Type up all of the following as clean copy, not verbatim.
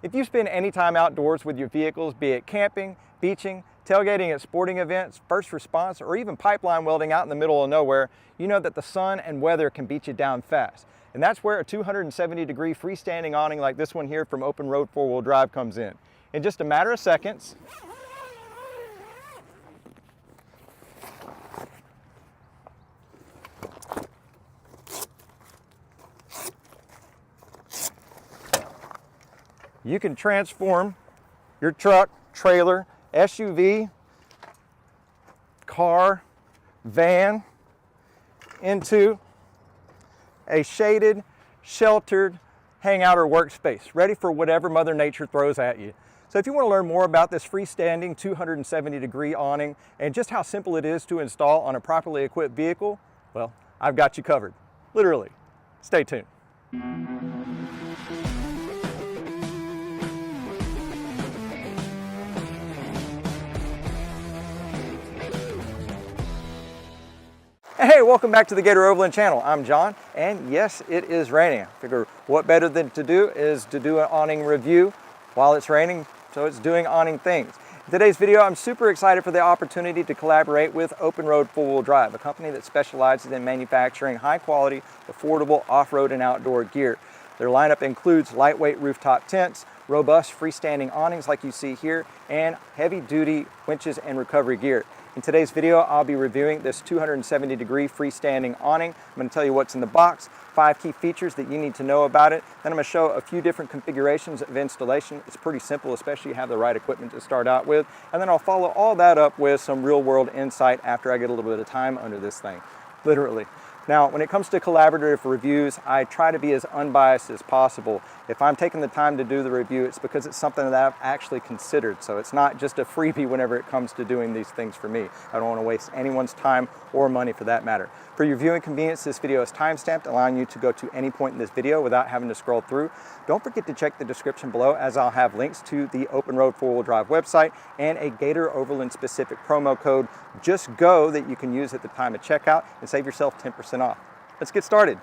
If you spend any time outdoors with your vehicles, be it camping, beaching, tailgating at sporting events, first response, or even pipeline welding out in the middle of nowhere, you know that the sun and weather can beat you down fast. And that's where a 270-degree freestanding awning like this one here from OPENROAD 4-wheel drive comes in. In just a matter of seconds, you can transform your truck, trailer, SUV, car, van into a shaded, sheltered hangout or workspace, ready for whatever Mother Nature throws at you. So if you want to learn more about this freestanding 270-degree awning and just how simple it is to install on a properly equipped vehicle, well, I've got you covered, literally. Stay tuned. Hey, welcome back to the Gator Overland channel. I'm John, and yes, it is raining. I figure what better than to do is to do an awning review while it's raining, so it's doing awning things. In today's video, I'm super excited for the opportunity to collaborate with OPENROAD 4-wheel drive, a company that specializes in manufacturing high-quality, affordable off-road and outdoor gear. Their lineup includes lightweight rooftop tents, robust freestanding awnings like you see here, and heavy-duty winches and recovery gear. In today's video, I'll be reviewing this 270-degree freestanding awning. I'm going to tell you what's in the box, 5 key features that you need to know about it. Then I'm going to show a few different configurations of installation. It's pretty simple, especially if you have the right equipment to start out with. And then I'll follow all that up with some real-world insight after I get a little bit of time under this thing, literally. Now, when it comes to collaborative reviews, I try to be as unbiased as possible. If I'm taking the time to do the review, it's because it's something that I've actually considered. So it's not just a freebie whenever it comes to doing these things for me. I don't want to waste anyone's time or money for that matter. For your viewing convenience, this video is time-stamped, allowing you to go to any point in this video without having to scroll through. Don't forget to check the description below, as I'll have links to the OPENROAD 4-wheel drive website and a Gator Overland specific promo code, Just Go, that you can use at the time of checkout and save yourself 10% off. Let's get started.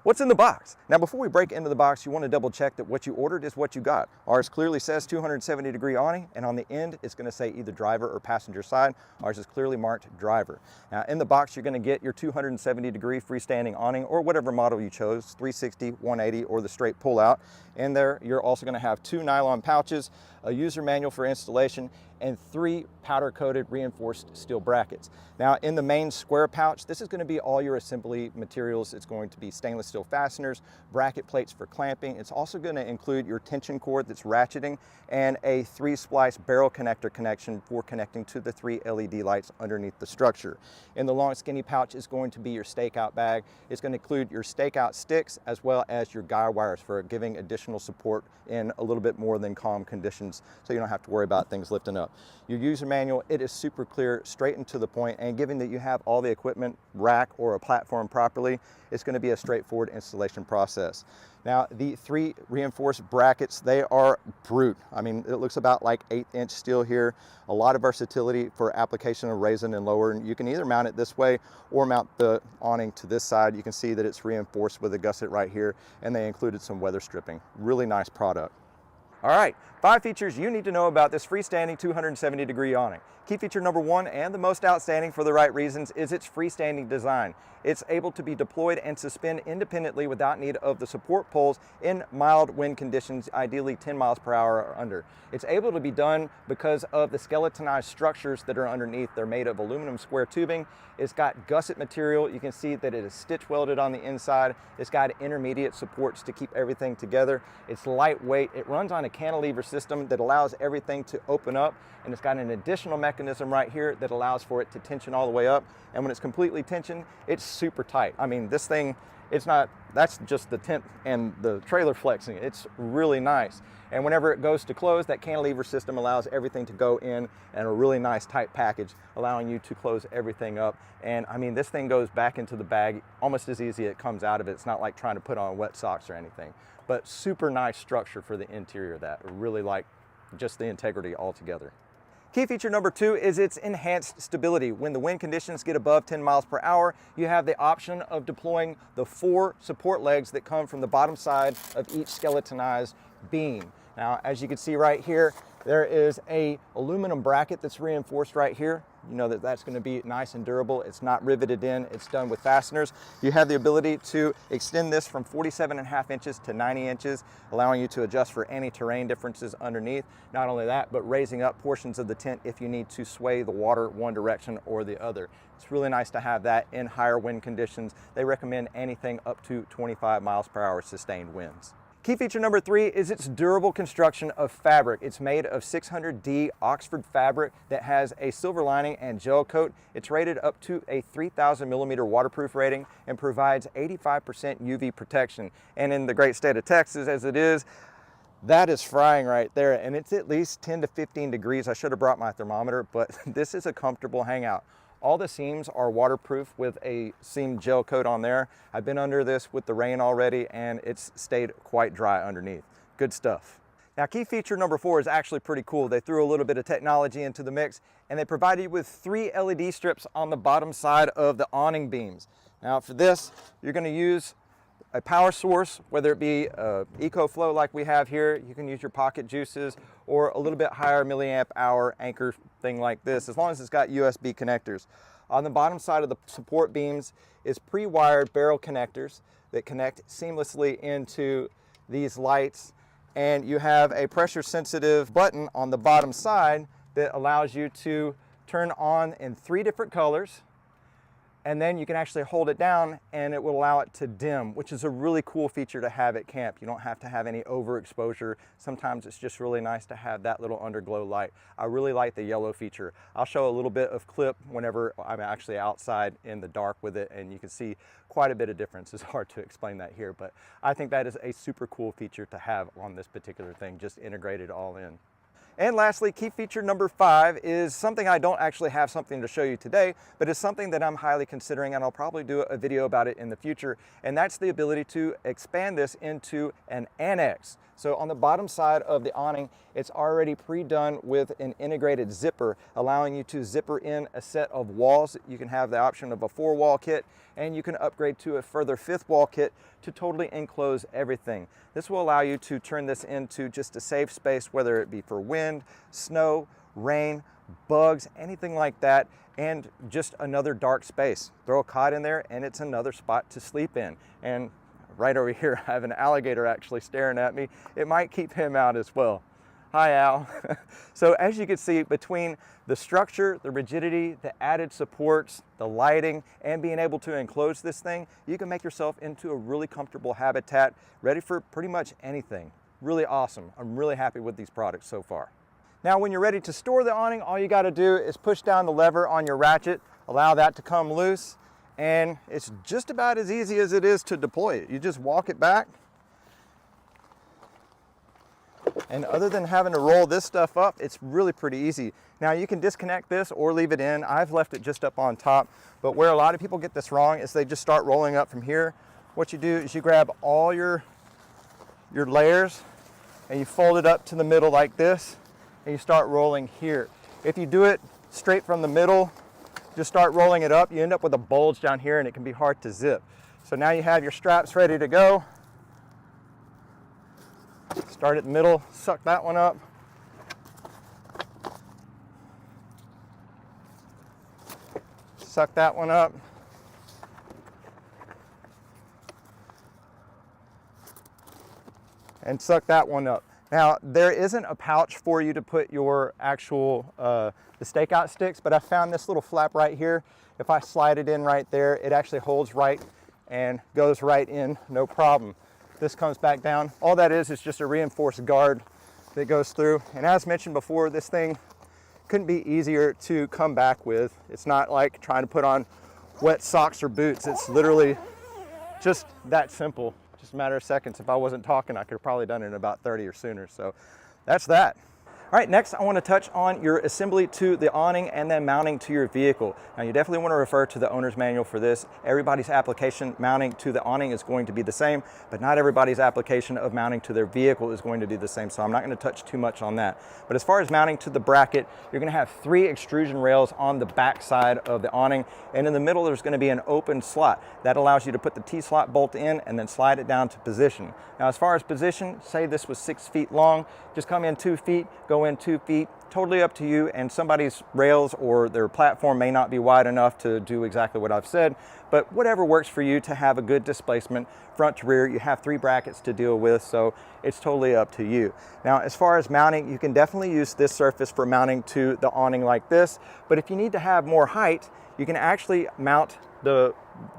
What's in the box? Now, before we break into the box, you want to double check that what you ordered is what you got. Ours clearly says 270-degree awning, and on the end, it's going to say either driver or passenger side. Ours is clearly marked driver. Now, in the box, you're going to get your 270-degree freestanding awning, or whatever model you chose, 360, 180, or the straight pull-out. In there, you're also going to have 2 nylon pouches, a user manual for installation, and 3 powder-coated reinforced steel brackets. Now, in the main square pouch, this is going to be all your assembly materials. It's going to be stainless steel fasteners, bracket plates for clamping. It's also going to include your tension cord that's ratcheting, and a 3-splice barrel connector connection for connecting to the 3 LED lights underneath the structure. In the long skinny pouch is going to be your stakeout bag. It's going to include your stakeout sticks as well as your guide wires for giving additional support in a little bit more than calm conditions, so you don't have to worry about things lifting up. Your user manual, it is super clear, straight and to the point, and given that you have all the equipment rack or a platform properly, it's going to be a straightforward installation process. Now, the 3 reinforced brackets, they are brute. I mean, it looks about like 1/8-inch steel here. A lot of versatility for application of raising and lowering. You can either mount it this way or mount the awning to this side. You can see that it's reinforced with a gusset right here, and they included some weather stripping. Really nice product. All right, 5 features you need to know about this freestanding 270-degree awning. Key feature number 1, and the most outstanding for the right reasons, is its freestanding design. It's able to be deployed and suspend independently without need of the support poles in mild wind conditions, ideally 10 miles per hour or under. It's able to be done because of the skeletonized structures that are underneath. They're made of aluminum square tubing. It's got gusset material. You can see that it is stitch welded on the inside. It's got intermediate supports to keep everything together. It's lightweight. It runs on a cantilever system that allows everything to open up, and it's got an additional mechanism right here that allows for it to tension all the way up. And when it's completely tensioned, it's super tight. I mean, this thing, it's not, that's just the tent and the trailer flexing. It's really nice. And whenever it goes to close, that cantilever system allows everything to go in a really nice tight package, allowing you to close everything up. And I mean, this thing goes back into the bag almost as easy as it comes out of it. It's not like trying to put on wet socks or anything, but super nice structure for the interior of that. I really like just the integrity altogether. Key feature number 2 is its enhanced stability. When the wind conditions get above 10 miles per hour, you have the option of deploying the 4 support legs that come from the bottom side of each skeletonized beam. Now, as you can see right here, there is a aluminum bracket that's reinforced right here. You know that that's going to be nice and durable. It's not riveted in, it's done with fasteners. You have the ability to extend this from 47.5 inches to 90 inches, allowing you to adjust for any terrain differences underneath. Not only that, but raising up portions of the tent if you need to sway the water one direction or the other. It's really nice to have that in higher wind conditions. They recommend anything up to 25 miles per hour sustained winds. Key feature number 3 is its durable construction of fabric. It's made of 600D Oxford fabric that has a silver lining and gel coat. It's rated up to a 3,000 millimeter waterproof rating and provides 85% UV protection. And in the great state of Texas as it is, that is frying right there, and it's at least 10 to 15 degrees. I should have brought my thermometer, but this is a comfortable hangout. All the seams are waterproof with a seam gel coat on there. I've been under this with the rain already and it's stayed quite dry underneath. Good stuff. Now, key feature number 4 is actually pretty cool. They threw a little bit of technology into the mix and they provided you with 3 LED strips on the bottom side of the awning beams. Now for this, you're going to use a power source, whether it be EcoFlow like we have here. You can use your pocket juices or a little bit higher milliamp hour anchor thing like this, as long as it's got USB connectors. On the bottom side of the support beams is pre-wired barrel connectors that connect seamlessly into these lights, and you have a pressure sensitive button on the bottom side that allows you to turn on in 3 different colors, and then you can actually hold it down and it will allow it to dim, which is a really cool feature to have at camp. You don't have to have any overexposure. Sometimes it's just really nice to have that little underglow light. I really like the yellow feature. I'll show a little bit of clip whenever I'm actually outside in the dark with it, and you can see quite a bit of difference. It's hard to explain that here, but I think that is a super cool feature to have on this particular thing, just integrated all in. And lastly, key feature number 5 is something I don't actually have something to show you today, but it's something that I'm highly considering, and I'll probably do a video about it in the future, and that's the ability to expand this into an annex. So on the bottom side of the awning, it's already pre-done with an integrated zipper, allowing you to zipper in a set of walls. You can have the option of a 4-wall kit, and you can upgrade to a further 5th wall kit to totally enclose everything. This will allow you to turn this into just a safe space, whether it be for wind, snow, rain, bugs, anything like that, and just another dark space. Throw a cot in there and it's another spot to sleep in. And right over here, I have an alligator actually staring at me. It might keep him out as well. Hi, Al. So as you can see, between the structure, the rigidity, the added supports, the lighting, and being able to enclose this thing, you can make yourself into a really comfortable habitat, ready for pretty much anything. Really awesome. I'm really happy with these products so far. Now, when you're ready to store the awning, all you got to do is push down the lever on your ratchet, allow that to come loose, and it's just about as easy as it is to deploy it. You just walk it back. And other than having to roll this stuff up, it's really pretty easy. Now you can disconnect this or leave it in. I've left it just up on top, but where a lot of people get this wrong is they just start rolling up from here. What you do is you grab all your layers and you fold it up to the middle like this, and you start rolling here. If you do it straight from the middle, just start rolling it up, you end up with a bulge down here and it can be hard to zip. So now you have your straps ready to go. Start at the middle, suck that one up. Suck that one up. And suck that one up. Now, there isn't a pouch for you to put your actual the stakeout sticks, but I found this little flap right here. If I slide it in right there, it actually holds right and goes right in, no problem. This comes back down. All that is just a reinforced guard that goes through. And as mentioned before, this thing couldn't be easier to come back with. It's not like trying to put on wet socks or boots. It's literally just that simple. Just a matter of seconds. If I wasn't talking, I could have probably done it in about 30 or sooner. So that's that. All right, next I want to touch on your assembly to the awning and then mounting to your vehicle. Now you definitely want to refer to the owner's manual for this. Everybody's application mounting to the awning is going to be the same, but not everybody's application of mounting to their vehicle is going to be the same, so I'm not going to touch too much on that. But as far as mounting to the bracket, you're going to have 3 extrusion rails on the back side of the awning, and in the middle there's going to be an open slot. That allows you to put the T-slot bolt in and then slide it down to position. Now as far as position, say this was 6 feet long, just come in 2 feet, go in 2 feet, totally up to you, and somebody's rails or their platform may not be wide enough to do exactly what I've said, but whatever works for you to have a good displacement front to rear. You have 3 brackets to deal with, so it's totally up to you. Now as far as mounting, you can definitely use this surface for mounting to the awning like this, but if you need to have more height, you can actually mount the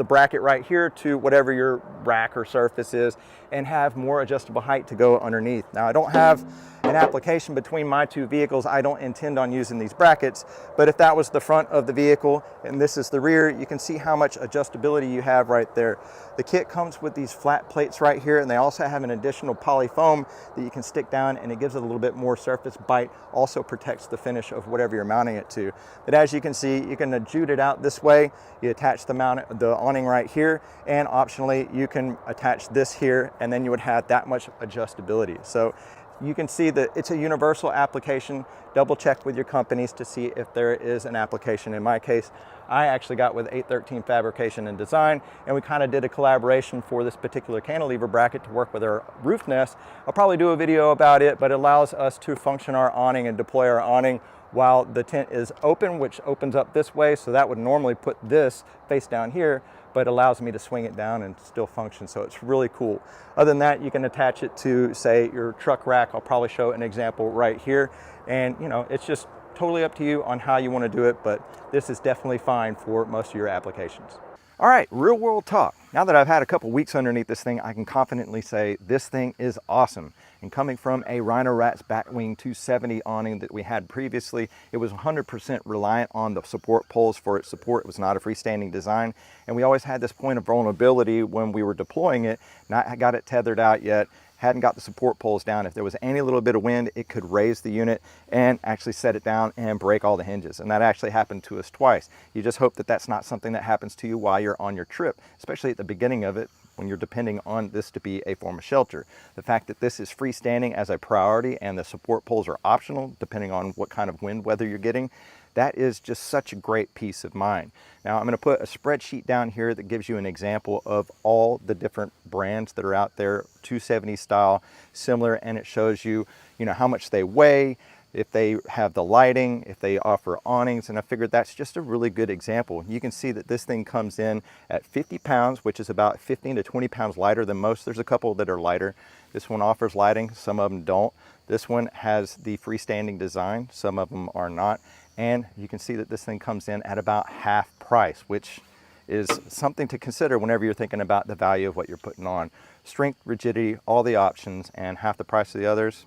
bracket right here to whatever your rack or surface is and have more adjustable height to go underneath. Now I don't have an application between my 2 vehicles. I don't intend on using these brackets, but if that was the front of the vehicle and this is the rear, you can see how much adjustability you have right there. The kit comes with these flat plates right here, and they also have an additional poly foam that you can stick down, and it gives it a little bit more surface bite, also protects the finish of whatever you're mounting it to. But as you can see, you can jute it out this way. You attach the awning right here, and optionally you can attach this here, and then you would have that much adjustability. So you can see that it's a universal application. Double check with your companies to see if there is an application. In my case, I actually got with 813 Fabrication and Design, and we kind of did a collaboration for this particular cantilever bracket to work with our roof nest. I'll probably do a video about it, but it allows us to function our awning and deploy our awning while the tent is open, which opens up this way, so that would normally put this face down here, but allows me to swing it down and still function, so it's really cool. Other than that, you can attach it to, say, your truck rack. I'll probably show an example right here, and you know, it's just totally up to you on how you want to do it, but this is definitely fine for most of your applications. All right, real world talk. Now that I've had a couple weeks underneath this thing, I can confidently say this thing is awesome. And coming from a Rhino Rat's Backwing 270 awning that we had previously, it was 100% reliant on the support poles for its support. It was not a freestanding design. And we always had this point of vulnerability when we were deploying it, not got it tethered out yet, hadn't got the support poles down. If there was any little bit of wind, it could raise the unit and actually set it down and break all the hinges. And that actually happened to us twice. You just hope that that's not something that happens to you while you're on your trip, especially at the beginning of it when you're depending on this to be a form of shelter. The fact that this is freestanding as a priority and the support poles are optional depending on what kind of wind weather you're getting, that is just such a great peace of mind. Now I'm going to put a spreadsheet down here that gives you an example of all the different brands that are out there, 270 style, similar, and it shows you, how much they weigh, if they have the lighting, if they offer awnings, and I figured that's just a really good example. You can see that this thing comes in at 50 pounds, which is about 15 to 20 pounds lighter than most. There's a couple that are lighter. This one offers lighting, some of them don't. This one has the freestanding design, some of them are not. And you can see that this thing comes in at about half price, which is something to consider whenever you're thinking about the value of what you're putting on. Strength, rigidity, all the options, and half the price of the others,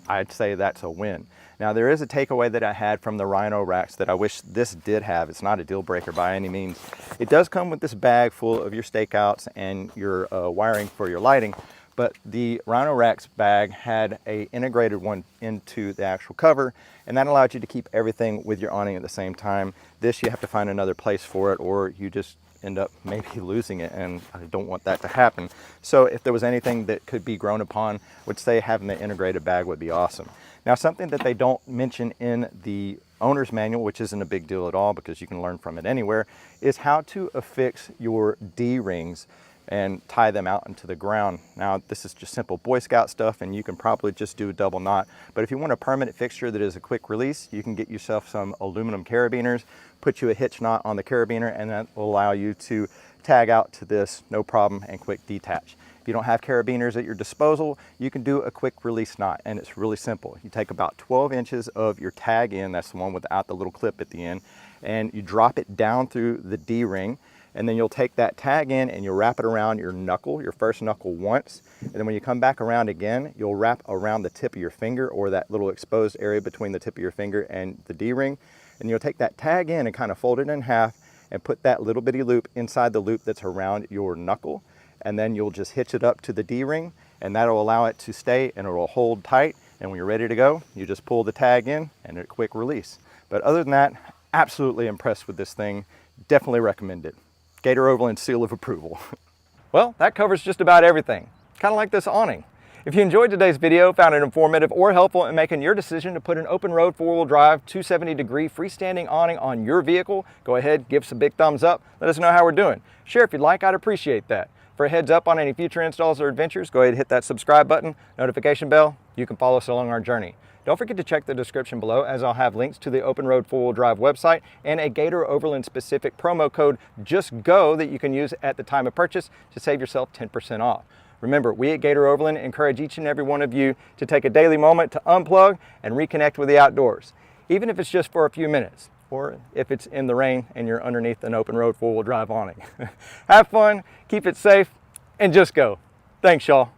I'd say that's a win. Now there is a takeaway that I had from the Rhino racks that I wish this did have. It's not a deal breaker by any means. It does come with this bag full of your stakeouts and your wiring for your lighting, but the Rhino racks bag had a integrated one into the actual cover, and that allowed you to keep everything with your awning at the same time. This, you have to find another place for it, or you just end up maybe losing it, and I don't want that to happen. So if there was anything that could be grown upon, I would say having the integrated bag would be awesome. Now something that they don't mention in the owner's manual, which isn't a big deal at all because you can learn from it anywhere, is how to affix your D-rings and tie them out into the ground. Now this is just simple Boy Scout stuff, and you can probably just do a double knot, but if you want a permanent fixture that is a quick release, you can get yourself some aluminum carabiners, put you a hitch knot on the carabiner, and that will allow you to tag out to this no problem and quick detach. If you don't have carabiners at your disposal, you can do a quick release knot, and it's really simple. You take about 12 inches of your tag in, that's the one without the little clip at the end, and you drop it down through the D-ring, and then you'll take that tag in and you'll wrap it around your knuckle, your first knuckle once, and then when you come back around again, you'll wrap around the tip of your finger, or that little exposed area between the tip of your finger and the D-ring, and you'll take that tag in and kind of fold it in half and put that little bitty loop inside the loop that's around your knuckle, and then you'll just hitch it up to the D-ring, and that'll allow it to stay and it'll hold tight. And when you're ready to go, you just pull the tag in and a quick release. But other than that, absolutely impressed with this thing. Definitely recommend it. Gator Overland seal of approval. Well, that covers just about everything. Kind of like this awning. If you enjoyed today's video, found it informative or helpful in making your decision to put an open road 4-wheel drive 270-degree freestanding awning on your vehicle, go ahead, give us a big thumbs up. Let us know how we're doing. Share if you'd like, I'd appreciate that. For a heads up on any future installs or adventures, go ahead and hit that subscribe button, notification bell. You can follow us along our journey. Don't forget to check the description below, as I'll have links to the OpenRoad 4-wheel drive website and a Gator Overland specific promo code JUSTGO that you can use at the time of purchase to save yourself 10% off. Remember, we at Gator Overland encourage each and every one of you to take a daily moment to unplug and reconnect with the outdoors, even if it's just for a few minutes, or if it's in the rain and you're underneath an open road 4-wheel drive awning. Have fun, keep it safe, and just go. Thanks, y'all.